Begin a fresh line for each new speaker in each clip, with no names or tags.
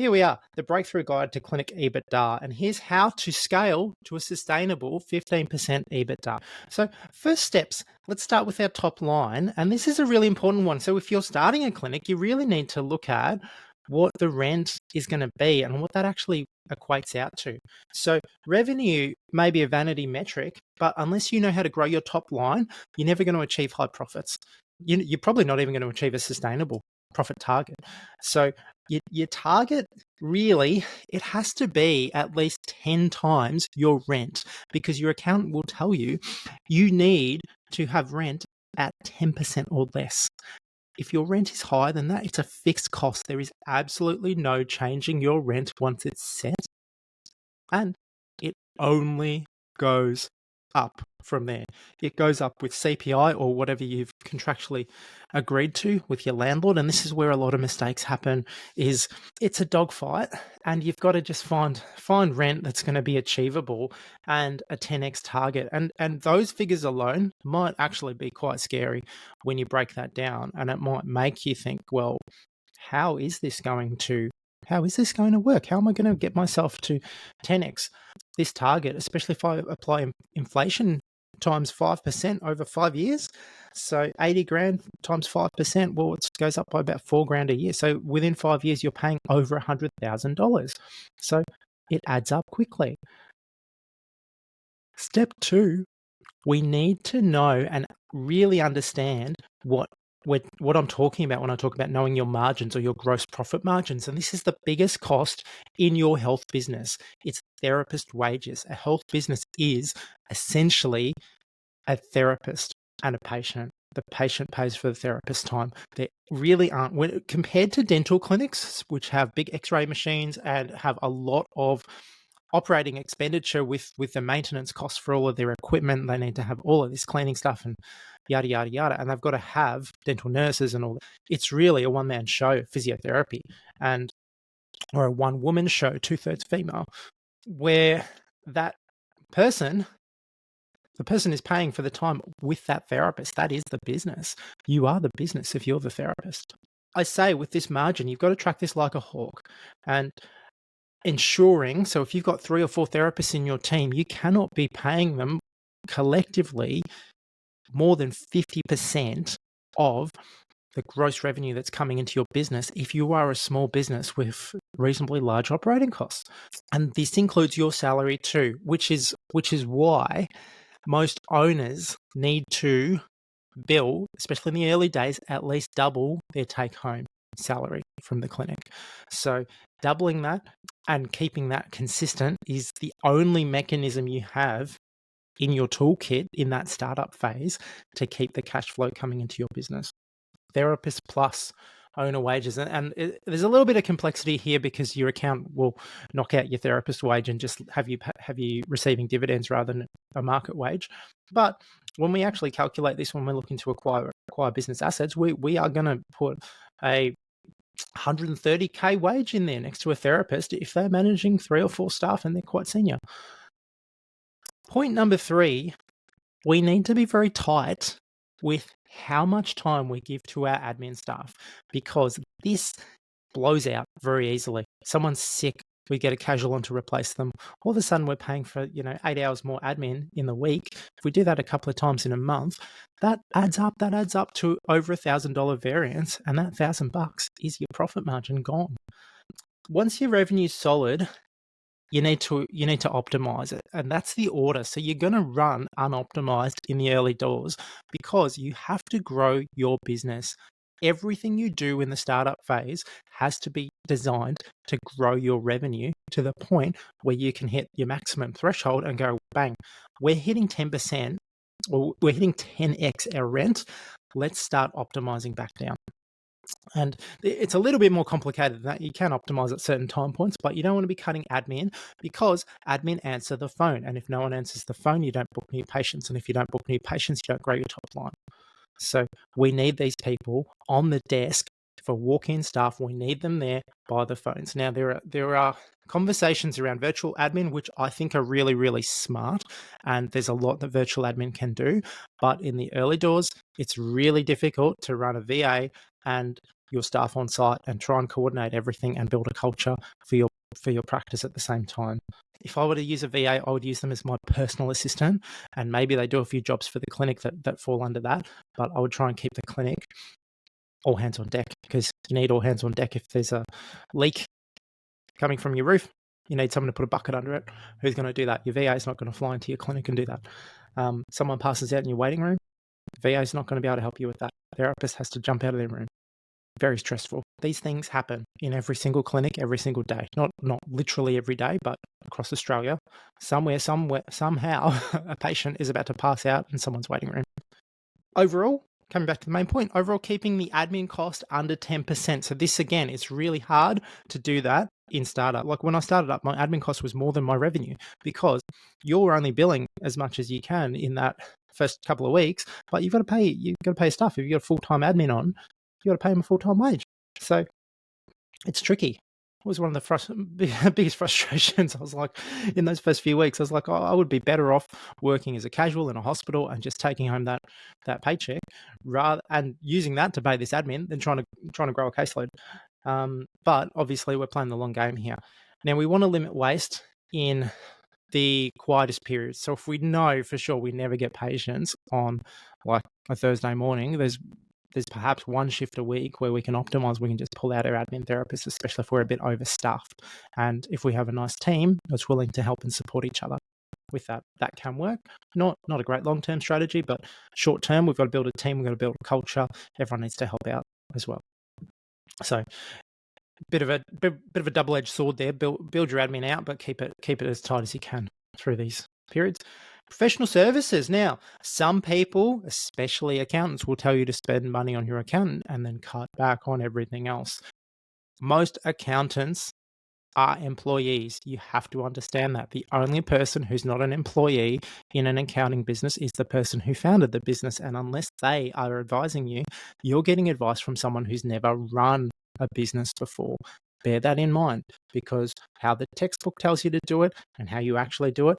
Here we are, the breakthrough guide to clinic EBITDA, and here's how to scale to a sustainable 15% EBITDA. So first steps, let's start with our top line, and this is a really important one. So if you're starting a clinic, you really need to look at what the rent is going to be and what that actually equates out to. So revenue may be a vanity metric, but unless you know how to grow your top line, you're never going to achieve high profits. You're probably not even going to achieve a sustainable profit target. So your target, really, it has to be at least 10 times your rent, because your accountant will tell you you need to have rent at 10% or less. If your rent is higher than that, it's a fixed cost. There is absolutely no changing your rent once it's set, and it only goes up from there. It goes up with CPI or whatever you've contractually agreed to with your landlord. And this is where a lot of mistakes happen, is it's a dogfight, and you've got to just find rent that's going to be achievable and a 10x target. And those figures alone might actually be quite scary when you break that down, and it might make you think, well, how is this going to work? How am I going to get myself to 10x this target, especially if I apply inflation times 5% over 5 years? So 80 grand times 5%, well, it goes up by about 4 grand a year. So within 5 years, you're paying over $100,000. So it adds up quickly. Step 2, we need to know and really understand what I'm talking about when I talk about knowing your margins or your gross profit margins. And this is the biggest cost in your health business. It's therapist wages. A health business is essentially a therapist and a patient. The patient pays for the therapist's time. There really aren't, when compared to dental clinics, which have big x-ray machines and have a lot of operating expenditure with the maintenance costs for all of their equipment. They need to have all of this cleaning stuff and yada, yada, yada. And they've got to have dental nurses and all that. It's really a one-man show, physiotherapy, or a one-woman show, 2/3 female, where the person is paying for the time with that therapist. That is the business. You are the business if you're the therapist. I say with this margin, you've got to track this like a hawk, and ensuring, so if you've got 3 or 4 therapists in your team, you cannot be paying them collectively more than 50% of the gross revenue that's coming into your business if you are a small business with reasonably large operating costs. And this includes your salary too, which is why most owners need to bill, especially in the early days, at least double their take-home salary from the clinic. So doubling that and keeping that consistent is the only mechanism you have in your toolkit in that startup phase to keep the cash flow coming into your business. Therapist plus owner wages. And there's a little bit of complexity here because your account will knock out your therapist wage and just have you receiving dividends rather than a market wage. But when we actually calculate this, when we're looking to acquire business assets, we are going to put a 130K wage in there next to a therapist if they're managing 3 or 4 staff and they're quite senior. Point number 3, we need to be very tight with how much time we give to our admin staff, because this blows out very easily. Someone's sick, we get a casual on to replace them. All of a sudden we're paying for 8 hours more admin in the week. If we do that a couple of times in a month, that adds up to over $1,000 variance, and that $1,000 is your profit margin gone. Once your revenue's solid, you need to optimize it, and that's the order. So you're going to run unoptimized in the early doors because you have to grow your business. Everything you do in the startup phase has to be designed to grow your revenue to the point where you can hit your maximum threshold and go, bang, we're hitting 10%, or we're hitting 10x our rent. Let's start optimizing back down. And it's a little bit more complicated than that. You can optimize at certain time points, but you don't want to be cutting admin, because admin answer the phone. And if no one answers the phone, you don't book new patients. And if you don't book new patients, you don't grow your top line. So we need these people on the desk for walk-in staff. We need them there by the phones. Now, there are conversations around virtual admin, which I think are really, really smart. And there's a lot that virtual admin can do. But in the early doors, it's really difficult to run a VA and your staff on site and try and coordinate everything and build a culture for your practice at the same time. If I were to use a VA, I would use them as my personal assistant, and maybe they do a few jobs for the clinic that fall under that, but I would try and keep the clinic all hands on deck, because you need all hands on deck. If there's a leak coming from your roof, you need someone to put a bucket under it. Who's going to do that? Your VA is not going to fly into your clinic and do that. Someone passes out in your waiting room, VA is not going to be able to help you with that. Therapist has to jump out of their room. Very stressful. These things happen in every single clinic, every single day. Not literally every day, but across Australia, somewhere, somehow, a patient is about to pass out in someone's waiting room. Overall, coming back to the main point, overall keeping the admin cost under 10%. So this, again, it's really hard to do that in startup. Like when I started up, my admin cost was more than my revenue, because you're only billing as much as you can in that first couple of weeks, but you've got to pay staff. If you've got a full-time admin on, you've got to pay them a full-time wage. So it's tricky. It was one of the biggest frustrations. I was like, in those first few weeks, I was like, oh, I would be better off working as a casual in a hospital and just taking home that paycheck, and using that to pay this admin, than trying to grow a caseload. But obviously, we're playing the long game here. Now, we want to limit waste in the quietest periods. So if we know for sure we never get patients on like a Thursday morning, there's perhaps one shift a week where we can optimize. We can just pull out our admin therapists, especially if we're a bit overstaffed. And if we have a nice team that's willing to help and support each other with that can work. Not a great long-term strategy, but short-term, we've got to build a team, we've got to build a culture. Everyone needs to help out as well. So bit of a double-edged sword there. Build your admin out, but keep it as tight as you can through these periods. Professional services. Now, some people, especially accountants, will tell you to spend money on your accountant and then cut back on everything else. Most accountants are employees. You have to understand that. The only person who's not an employee in an accounting business is the person who founded the business. And unless they are advising you, you're getting advice from someone who's never run a business before. Bear that in mind, because how the textbook tells you to do it and how you actually do it,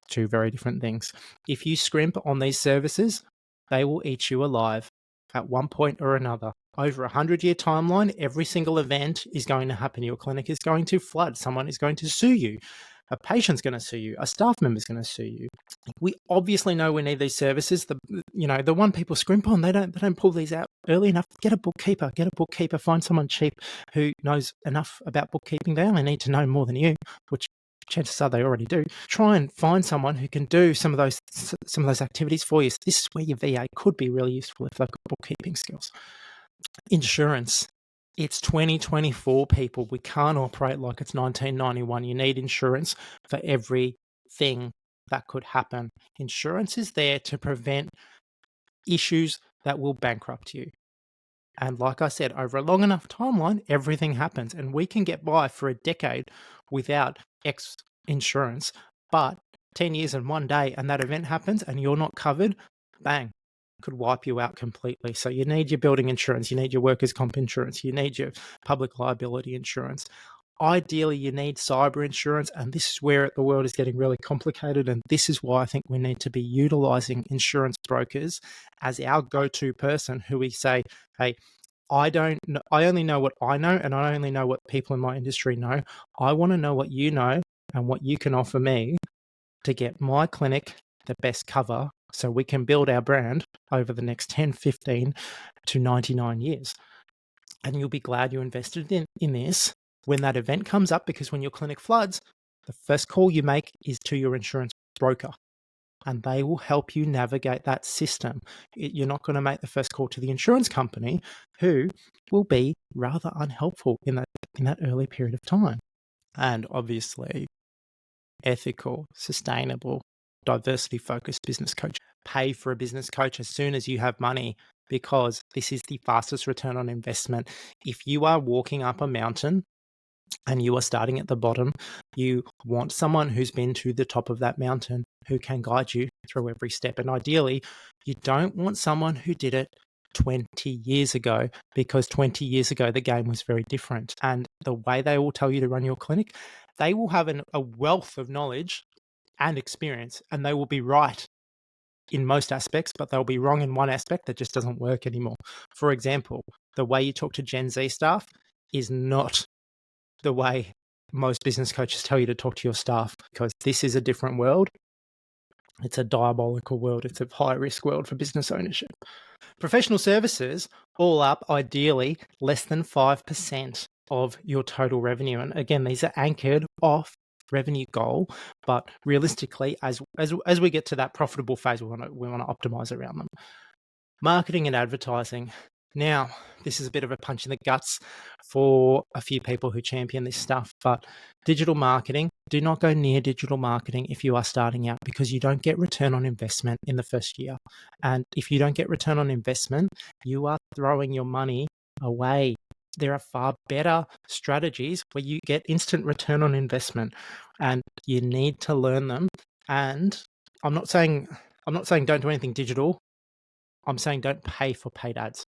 two very different things. If you scrimp on these services, they will eat you alive at one point or another. Over a 100-year timeline, every single event is going to happen. Your clinic is going to flood. Someone is going to sue you. A patient's going to sue you. A staff member's going to sue you. We obviously know we need these services. The one people scrimp on, they don't pull these out early enough. Get a bookkeeper. Find someone cheap who knows enough about bookkeeping. They only need to know more than you, which chances are they already do. Try and find someone who can do some of those activities for you. So this is where your VA could be really useful if they've got bookkeeping skills. Insurance. It's 2024, people. We can't operate like it's 1991. You need insurance for everything that could happen. Insurance is there to prevent issues that will bankrupt you. And like I said, over a long enough timeline, everything happens. And we can get by for a decade without X insurance. But 10 years and one day, and that event happens and you're not covered, bang, could wipe you out completely. So you need your building insurance, you need your workers' comp insurance, you need your public liability insurance. Ideally, you need cyber insurance, and this is where the world is getting really complicated, and this is why I think we need to be utilizing insurance brokers as our go-to person who we say, hey, I only know what I know, and I only know what people in my industry know. I want to know what you know and what you can offer me to get my clinic the best cover so we can build our brand over the next 10, 15 to 99 years. And you'll be glad you invested in this when that event comes up, because when your clinic floods, the first call you make is to your insurance broker, and they will help you navigate that system. You're not going to make the first call to the insurance company, who will be rather unhelpful in that early period of time. And obviously, ethical, sustainable, diversity-focused business coach. Pay for a business coach as soon as you have money, because this is the fastest return on investment. If you are walking up a mountain and you are starting at the bottom, you want someone who's been to the top of that mountain who can guide you through every step. And ideally, you don't want someone who did it 20 years ago, because 20 years ago, the game was very different. And the way they will tell you to run your clinic, they will have a wealth of knowledge and experience, and they will be right in most aspects, but they'll be wrong in one aspect that just doesn't work anymore. For example, the way you talk to Gen Z staff is not the way most business coaches tell you to talk to your staff, because this is a different world. It's a diabolical world. It's a high-risk world for business ownership. Professional services, all up, ideally, less than 5% of your total revenue. And again, these are anchored off revenue goal, but realistically, as we get to that profitable phase, we want to optimize around them. Marketing and advertising. Now, this is a bit of a punch in the guts for a few people who champion this stuff, but digital marketing, do not go near digital marketing if you are starting out, because you don't get return on investment in the first year. And if you don't get return on investment, you are throwing your money away. There are far better strategies where you get instant return on investment, and you need to learn them. And I'm not saying don't do anything digital. I'm saying don't pay for paid ads.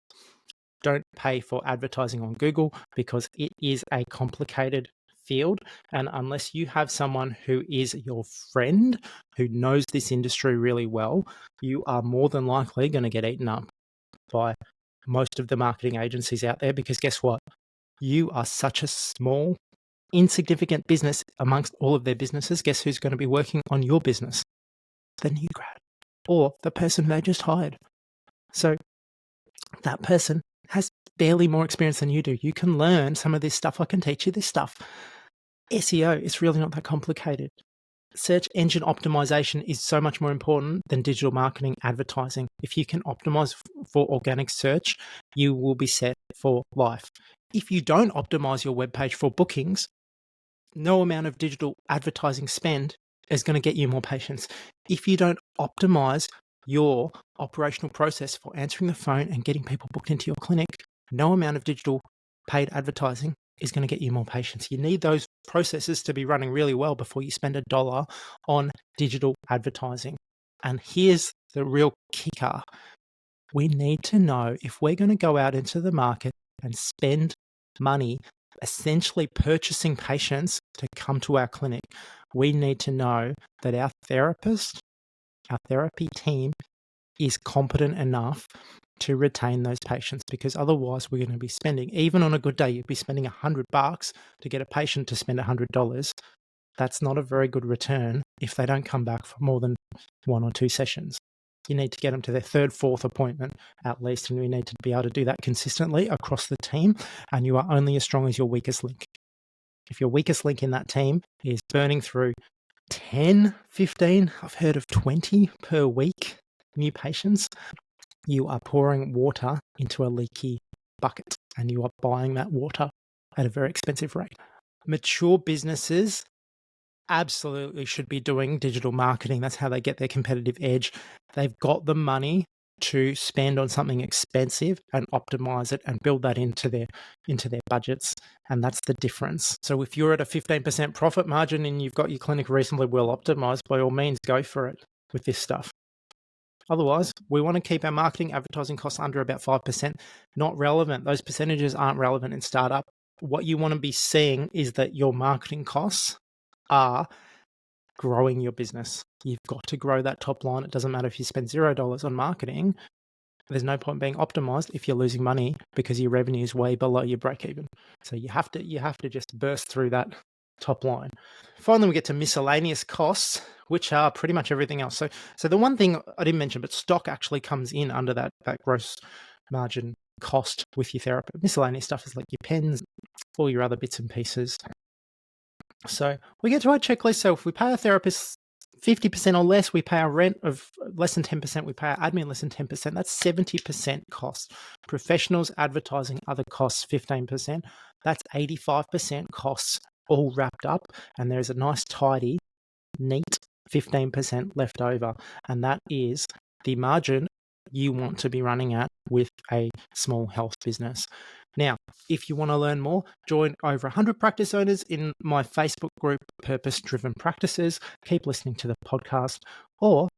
Don't pay for advertising on Google, because it is a complicated field. And unless you have someone who is your friend, who knows this industry really well, you are more than likely going to get eaten up by most of the marketing agencies out there, because guess what? You are such a small, insignificant business amongst all of their businesses. Guess who's going to be working on your business? The new grad, or the person they just hired. So that person has barely more experience than you do. You can learn some of this stuff. I can teach you this stuff. SEO is really not that complicated. Search engine optimization is so much more important than digital marketing advertising. If you can optimize for organic search, you will be set for life. If you don't optimize your webpage for bookings, no amount of digital advertising spend is going to get you more patients. If you don't optimize your operational process for answering the phone and getting people booked into your clinic, no amount of digital paid advertising is going to get you more patients. You need those processes to be running really well before you spend $1 on digital advertising. And here's the real kicker. We need to know if we're going to go out into the market and spend money essentially purchasing patients to come to our clinic, we need to know that our therapy team is competent enough to retain those patients, because otherwise we're going to be spending, even on a good day, you'd be spending $100 to get a patient to spend $100. That's not a very good return if they don't come back for more than 1 or 2 sessions. You need to get them to their 3rd, 4th appointment at least, and we need to be able to do that consistently across the team, and you are only as strong as your weakest link. If your weakest link in that team is burning through 10, 15, I've heard of 20 per week new patients, you are pouring water into a leaky bucket, and you are buying that water at a very expensive rate. Mature businesses absolutely should be doing digital marketing. That's how they get their competitive edge. They've got the money to spend on something expensive and optimize it and build that into their budgets. And that's the difference. So if you're at a 15% profit margin and you've got your clinic reasonably well optimized, by all means, go for it with this stuff. Otherwise, we want to keep our marketing advertising costs under about 5%. Not relevant. Those percentages aren't relevant in startup. What you want to be seeing is that your marketing costs are growing your business. You've got to grow that top line. It doesn't matter if you spend $0 on marketing. There's no point being optimized if you're losing money because your revenue is way below your break even. So you have to just burst through that top line. Finally, we get to miscellaneous costs, which are pretty much everything else. So the one thing I didn't mention, but stock actually comes in under that gross margin cost with your therapist. Miscellaneous stuff is like your pens, all your other bits and pieces. So we get to our checklist. So if we pay our therapist 50% or less, we pay our rent of less than 10%, we pay our admin less than 10%, that's 70% cost. Professionals, advertising, other costs, 15%. That's 85% costs all wrapped up. And there's a nice, tidy, neat 15% left over. And that is the margin you want to be running at with a small health business. Now, if you want to learn more, join over 100 practice owners in my Facebook group, Purpose Driven Practices. Keep listening to the podcast. Or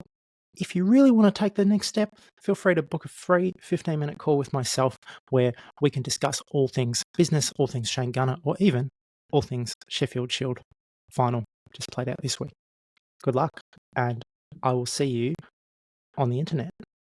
if you really want to take the next step, feel free to book a free 15-minute call with myself where we can discuss all things business, all things Shane Gunner, or even all things Sheffield Shield final just played out this week. Good luck, and I will see you on the internet.